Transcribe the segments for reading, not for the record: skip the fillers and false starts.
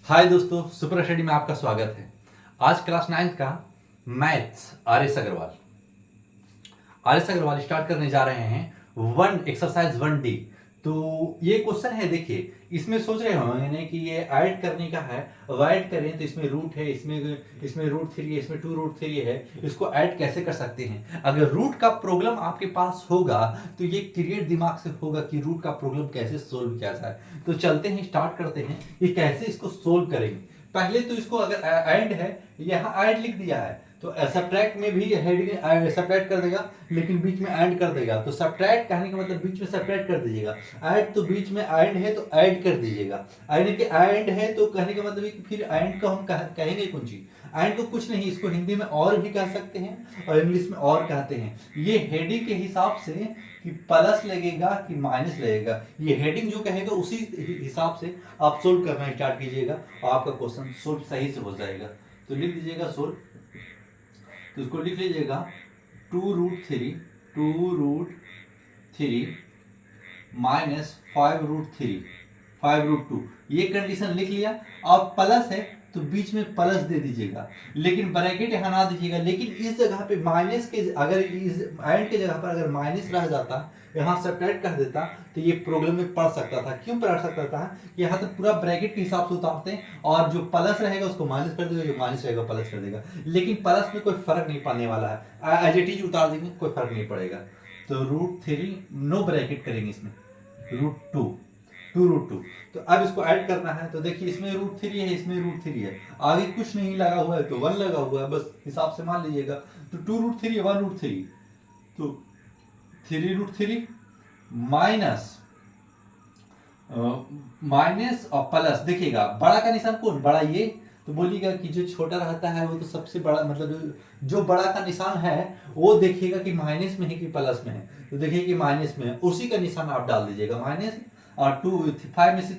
हाय दोस्तों, super study में आपका स्वागत है। आज क्लास 9 का maths R S Agarwal start करने जा रहे हैं वन एक्सरसाइज 1D। तो ये क्वेश्चन है, देखिए इसमें सोच रहे होंगे कि ये ऐड करने का है। अब ऐड करें तो इसमें रूट है, इसमें रूट 3 है, इसमें 2 रूट 3 है। इसको ऐड कैसे कर सकते हैं? अगर रूट का प्रॉब्लम आपके पास होगा तो ये क्रिएट दिमाग से होगा कि रूट का प्रॉब्लम कैसे सोल्व किया जाए। तो चलते हैं, स्टार्ट करते हैं ये कैसे इसको सोल्व करेंगे। पहले तो इसको अगर ऐड है, यहाँ ऐड लिख दिया है तो सब्ट्रैक्ट में भी हेडिंग सब्ट्रैक्ट कर देगा, लेकिन बीच में ऐड कर देगा। तो सब्ट्रैक्ट कहने का मतलब बीच में सब्ट्रैक्ट कर दीजिएगा। ऐड तो बीच में ऐड है तो ऐड कर दीजिएगा। यानी कि ऐड है तो कहने का मतलब है कि फिर ऐड को हम कहेंगे कौन चीज? ऐड को कुछ नहीं, इसको हिंदी में और भी कह सकते हैं और इंग्लिश में और कहते हैं। ये हेडिंग के हिसाब से कि प्लस लगेगा कि माइनस लगेगा, ये हेडिंग जो कहेगा उसी हिसाब से आप सोल्व करना स्टार्ट कीजिएगा और आपका क्वेश्चन सोल्व सही से हो जाएगा। तो लिख दीजिएगा सोल्व। तो इसको लिख लीजिएगा 2√3 माइनस 5√2। ये कंडीशन लिख लिया। अब प्लस है तो बीच में प्लस दे दीजिएगा, लेकिन ब्रैकेट यहाँ ना दीजिएगा। लेकिन इस जगह पे माइनस के, अगर इस एंड के जगह पर अगर माइनस रह जाता, यहाँ सब्ट्रैक्ट कर देता, तो ये प्रॉब्लम में पढ़ सकता था। क्यों पढ़ सकता था? यहाँ तो पूरा ब्रैकेट के हिसाब से उतारते हैं और जो प्लस रहेगा उसको माइनस कर देगा, जो माइनस रहेगा प्लस कर देगा। लेकिन प्लस में कोई फर्क नहीं पड़ने वाला है, एज इट इज उतार देंगे, कोई फर्क नहीं पड़ेगा। तो √3 नो ब्रैकेट करेंगे इसमें, √2 तो अब इसको ऐड करना है। तो देखिए इसमें √3 है, इसमें √3 है, आगे कुछ नहीं लगा हुआ है तो 1 लगा हुआ है, बस हिसाब से मान लीजिएगा। तो 2√3 1√3, तो 3√3 माइनस माइनस और प्लस। देखिएगा बड़ा का निशान कौन? बड़ा ये। तो बोलिएगा कि जो छोटा रहता है वो तो सबसे बड़ा, मतलब जो बड़ा का निशान है वो देखिएगा कि माइनस में है कि प्लस में है। तो देखिए कि माइनस में है, उसी का निशान आप डाल दीजिएगा माइनस। और 5 में से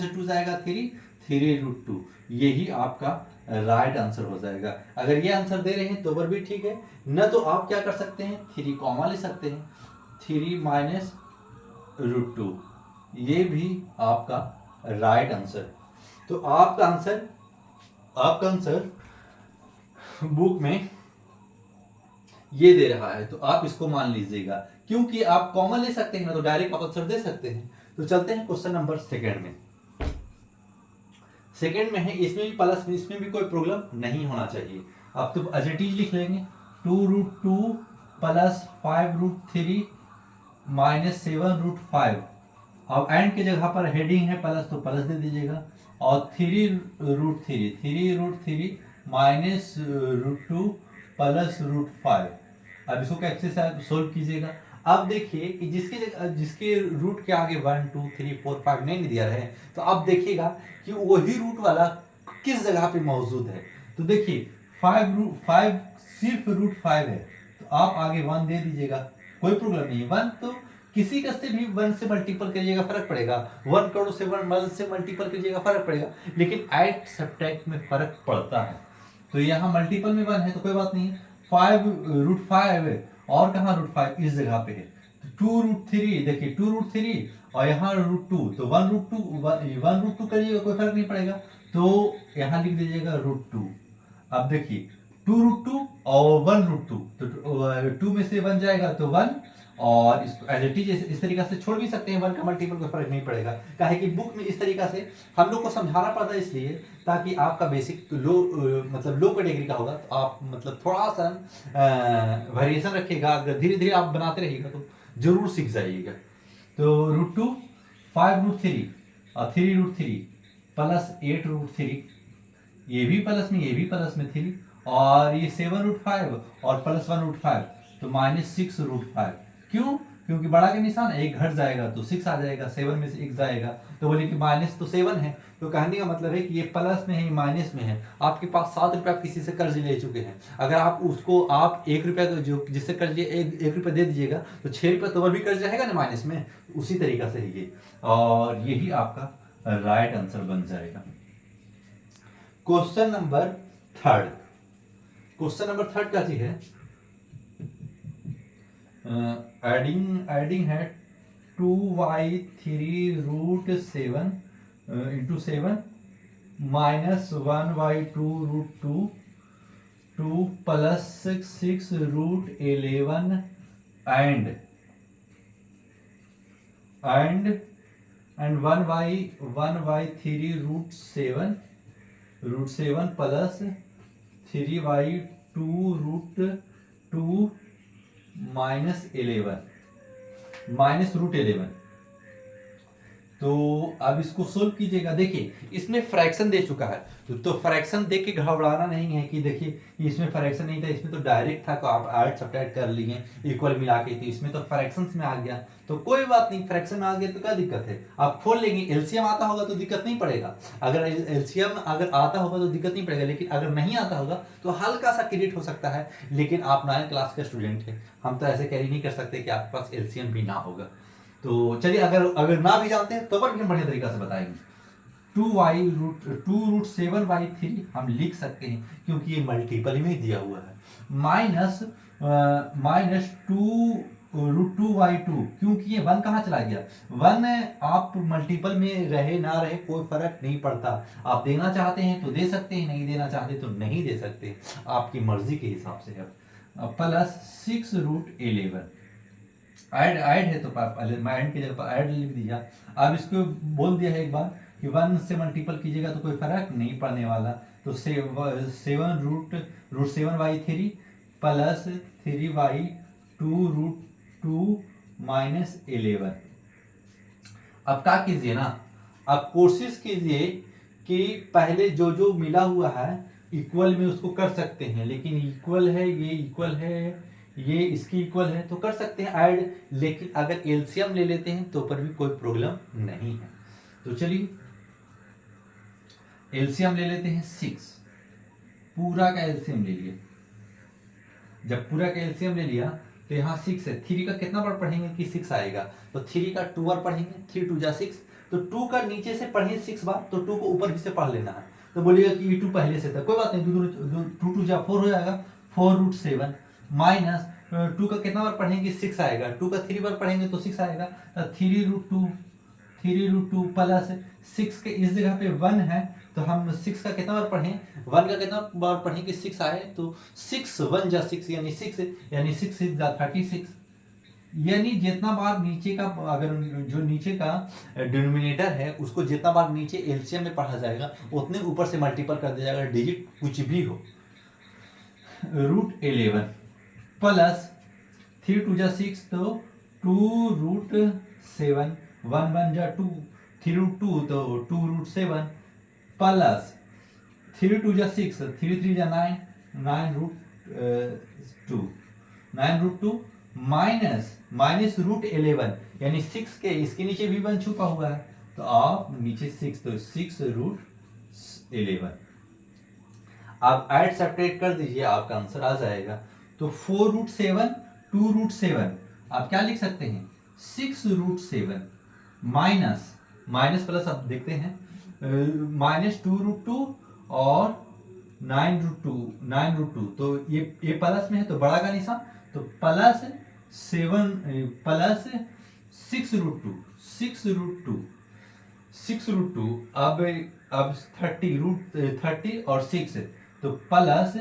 2 जाएगा 3√2। यही आपका राइट आंसर हो जाएगा। अगर ये आंसर दे रहे हैं तो भी ठीक है, न तो आप क्या कर सकते हैं, 3 कॉमा ले सकते हैं, 3 माइनस √2। ये भी आपका राइट आंसर। तो आपका आंसर बुक में ये दे रहा है, तो आप इसको मान लीजिएगा। क्योंकि आप कॉमन ले सकते हैं ना, तो डायरेक्ट आप आंसर दे सकते हैं। तो चलते हैं क्वेश्चन नंबर सेकंड में। सेकंड में है, इसमें भी प्लस में, इसमें भी कोई प्रॉब्लम नहीं होना चाहिए। आप तो एज इट इज लिख लेंगे 2√2 प्लस 5√3 माइनस 7√5। अब एंड की जगह पर हेडिंग है प्लस, तो प्लस दे दीजिएगा। और 3√3 माइनस √2 प्लस √5। अब इसको कैसे सोल्व कीजिएगा? अब देखिए कि जिसके रूट के आगे 1 2 3 4 5 नहीं दिया है, तो अब देखिएगा कि वही रूट वाला किस जगह पे मौजूद है। तो देखिए 5 सिर्फ √5 है, तो आप आगे 1 दे दीजिएगा, कोई प्रॉब्लम नहीं है। 1 तो किसी का से भी 1 से मल्टीपल करिएगा फर्क पड़ेगा, 1 करोड़ से 1 से मल्टीपल करिएगा फर्क पड़ेगा, लेकिन ऐड सब्ट्रैक्ट में फर्क पड़ता है। तो यहाँ मल्टीपल में 1 है तो कोई बात नहीं है। 5√5 है, और कहाँ √5? इस जगह पे है। तो 2√3, देखिए 2√3 और यहाँ √2, तो 1√2 करिएगा, कोई फर्क नहीं पड़ेगा। तो यहाँ लिख दीजिएगा √2। अब देखिए 2√2 और 1√2, तो 2 में से 1 जाएगा तो 1, और इसको एज इट इज इस तरीके से छोड़ भी सकते हैं। 1 का मल्टीपल का फर्क नहीं पड़ेगा, काहे कि बुक में इस तरीका से हम लोग को समझाना पड़ता है, इसलिए ताकि आपका बेसिक लो मतलब लो कैटेगरी का होगा, तो आप मतलब थोड़ा सा वेरिएशन रखिएगा। अगर धीरे धीरे आप बनाते रहिएगा तो जरूर सीख जाइएगा। तो √2 5√3 और 3√3 प्लस 8√3, ये भी प्लस में, ये भी प्लस में 3, और ये 7√5 और प्लस 1√5, तो माइनस 6√5। क्यों? क्योंकि बड़ा का निशान एक घट जाएगा तो 6 आ जाएगा, 7 में से 1 जाएगा, तो बोले कि माइनस तो 7 है। तो कहने का मतलब है कि ये प्लस में है, माइनस में है। आपके पास 7 रुपये आप किसी से कर्ज ले चुके हैं, अगर आप उसको आप 1 रुपया जो जिससे कर्ज लिए 1 रुपया दे दीजिएगा, तो 6 रुपया तो भी कर्ज रहेगा ना माइनस में। उसी तरीका से ये, और यही आपका राइट आंसर बन जाएगा। क्वेश्चन नंबर थर्ड क्या चीज है? एडिंग है 2y3√7 into 7 minus 1/2√2 plus 6√11 and 1/3√7 plus 3/2√2 -11। तो अब इसको सोल्व कीजिएगा। देखिए इसमें फ्रैक्शन दे चुका है, तो फ्रैक्शन देख के घबराना नहीं है कि देखिए इसमें फ्रैक्शन नहीं था, इसमें तो डायरेक्ट था, तो आप ऐड सब्ट्रैक्ट कर लिए इक्वल मिला के, तो इसमें तो फ्रैक्शंस में आ गया, तो कोई बात नहीं, फ्रैक्शन में आ गया तो क्या दिक्कत है, आप खोल लेंगे। एलसीएम आता होगा तो दिक्कत नहीं पड़ेगा, अगर एलसीएम अगर आता होगा तो दिक्कत नहीं पड़ेगा, लेकिन अगर नहीं आता होगा तो हल्का सा क्रेडिट हो सकता है। लेकिन आप 9th क्लास के स्टूडेंट हैं, हम तो ऐसे कैरी नहीं कर सकते कि आपके पास एलसीएम भी ना होगा। तो चलिए अगर ना भी जानते हैं तो पर भी हम बढ़िया तरीका से बताएंगे। 2√7/3 हम लिख सकते हैं क्योंकि ये मल्टीपल में दिया हुआ है, माइनस 2√2/2 क्योंकि ये 1 कहाँ चला गया, 1 आप मल्टीपल में रहे ना रहे कोई फर्क नहीं पड़ता, आप देना चाहते हैं तो दे सकते हैं, नहीं देना चाहते तो नहीं दे सकते, आपकी मर्जी के हिसाब से है। प्लस 6√11 ऐड है तो मैं ऐड की जगह ऐड लिख दिया। अब इसको बोल दिया है एक बार कि 1 से मल्टीपल कीजिएगा तो कोई फर्क नहीं पड़ने वाला, तो 7√7/3 प्लस 3/2√2 -11। अब क्या कीजिए ना, अब कोशिश कीजिए कि पहले जो जो मिला हुआ है इक्वल में उसको कर सकते हैं, लेकिन इक्वल है, ये इक्वल है, ये इसकी इक्वल है तो कर सकते हैं ऐड, लेकिन अगर एलसीएम ले लेते हैं तो पर भी कोई प्रॉब्लम नहीं है। तो चलिए एलसीएम ले लेते हैं 6, पूरा का एलसीएम ले लिया। जब पूरा का एलसीएम ले लिया तो यहाँ 6 है, 3 का कितना बार पढ़ेंगे कि 6 आएगा, तो 3 का 2 बार पढ़ेंगे, 3 2 जा 6, तो 2 का नीचे से पढ़ेंगे 6 बार, तो 2 को ऊपर भी से पढ़ लेना है, तो बोलिएगा कि ये 2 पहले से था, कोई बात नहीं, 2 2 जा 4 हो जाएगा, 4√7 माइनस 2 का कितना बार पढ़ेंगे 6 आएगा, 2 का 3 बार पढ़ेंगे तो 6 आएगा, तो 3√2 प्लस 6 के इस जगह पे 1 है, तो हम 6 का कितना बार पढ़ें, 1 का कितना बार पढ़ें कि 6 आए, तो 6 1 जा 6 यानी 6 यानी 6 जा 36, यानी जितना बार नीचे का, अगर जो नीचे का डिनोमिनेटर है उसको जितना बार नीचे एलसीएम में पढ़ा जाएगा उतने ऊपर से मल्टीपल कर दिया जाएगा, डिजिट कुछ भी हो। √11 प्लस 3 2 जा 6, तो 2√7, 1 1 जा 2, 3√2 तो 2√7 प्लस 3 2 जा 6, 3 3 जा 9, 9√2 माइनस -√11 यानी 6 के इसके नीचे भी 1 छुपा हुआ है, तो आप नीचे 6, तो 6√11। आप ऐड सब्ट्रैक्ट कर दीजिए, आपका आंसर आ जाएगा। तो 4√7 2√7 आप क्या लिख सकते हैं 6√7 माइनस प्लस आप देखते हैं -2√2 और 9√2 तो ये प्लस में है तो बड़ा का निशान, तो प्लस 6√2 अब 30 और 6 तो प्लस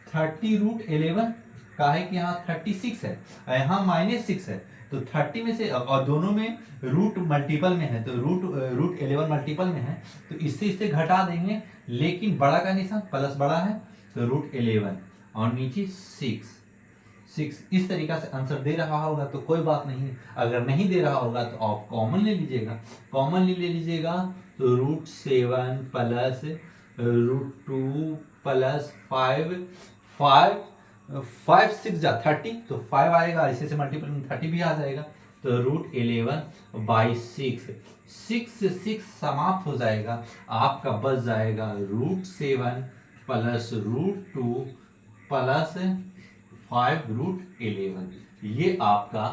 30√11 का है कि यहाँ 36 है, यहाँ -6 है, तो 30 में से, और दोनों में रूट मल्टीपल में है, तो रूट 11 मल्टीपल में है, तो इससे घटा देंगे, लेकिन बड़ा का निशान प्लस बड़ा है, तो √11 और नीचे 6 इस तरीका से आंसर दे रहा होगा तो कोई बात नहीं, अगर नहीं दे रहा होगा तो आप कॉमन ले लीजिएगा, तो √7 प्लस √2 प्लस 5 6 जा 30, तो 5 आएगा, इसी से मल्टीपल में 30 भी आ जाएगा, तो √11/6 6 से 6 समाप्त हो जाएगा, आपका बच जाएगा √7 प्लस √2 प्लस 5√11, ये आपका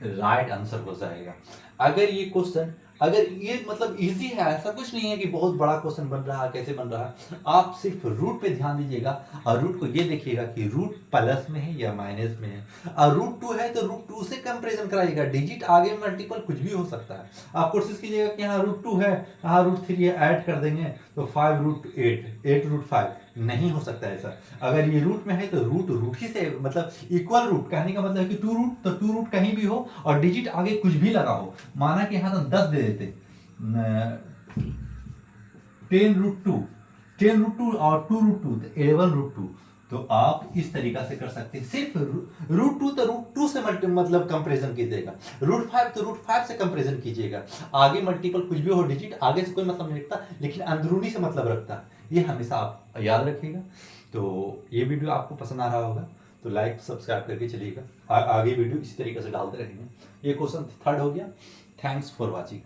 राइट आंसर हो जाएगा। अगर ये क्वेश्चन अगर ये मतलब इजी है, ऐसा कुछ नहीं है कि बहुत बड़ा क्वेश्चन बन रहा है, कैसे बन रहा है। आप सिर्फ रूट पे ध्यान दीजिएगा और रूट को ये देखिएगा कि रूट प्लस में है या माइनस में है। और रूट 2 है तो रूट 2 से कंपेरिजन कराइएगा, डिजिट आगे मल्टीपल कुछ भी हो सकता है। आप कोशिश कीजिएगा कि यहाँ रूट 2 है, यहाँ रूट 3 है, ऐड कर देंगे तो 5 रूट 8, 8 रूट 5, नहीं हो सकता ऐसा। अगर ये रूट में है तो रूट रूट ही से मतलब इक्वल रूट, कहने का मतलब है कि 2 रूट तो 2 रूट कहीं भी हो और डिजिट आगे कुछ भी लगा हो। माना कि यहाँ तो 10 दे देते, 10 रूट 2, 10 रूट 2 और 2 रूट 2 तो 11 रूट 2। तो आप इस तरीका से कर सकते हैं। सिर्फ रूट 2 तो रूट 2 से मतलब कंपैरिजन कीजिएगा, रूट 5 तो रूट 5 से कंपैरिजन कीजिएगा। आगे मल्टीपल कुछ भी हो, डिजिट आगे से कोई मतलब नहीं रखता, लेकिन अंदरूनी से मतलब रखता है। ये हमेशा आप याद रखिएगा। तो ये वीडियो आपको पसंद आ रहा होगा तो लाइक सब्सक्राइब करके चलिएगा, आगे वीडियो इसी तरीके से डालते रहेंगे। ये क्वेश्चन थर्ड हो गया। Thanks for watching.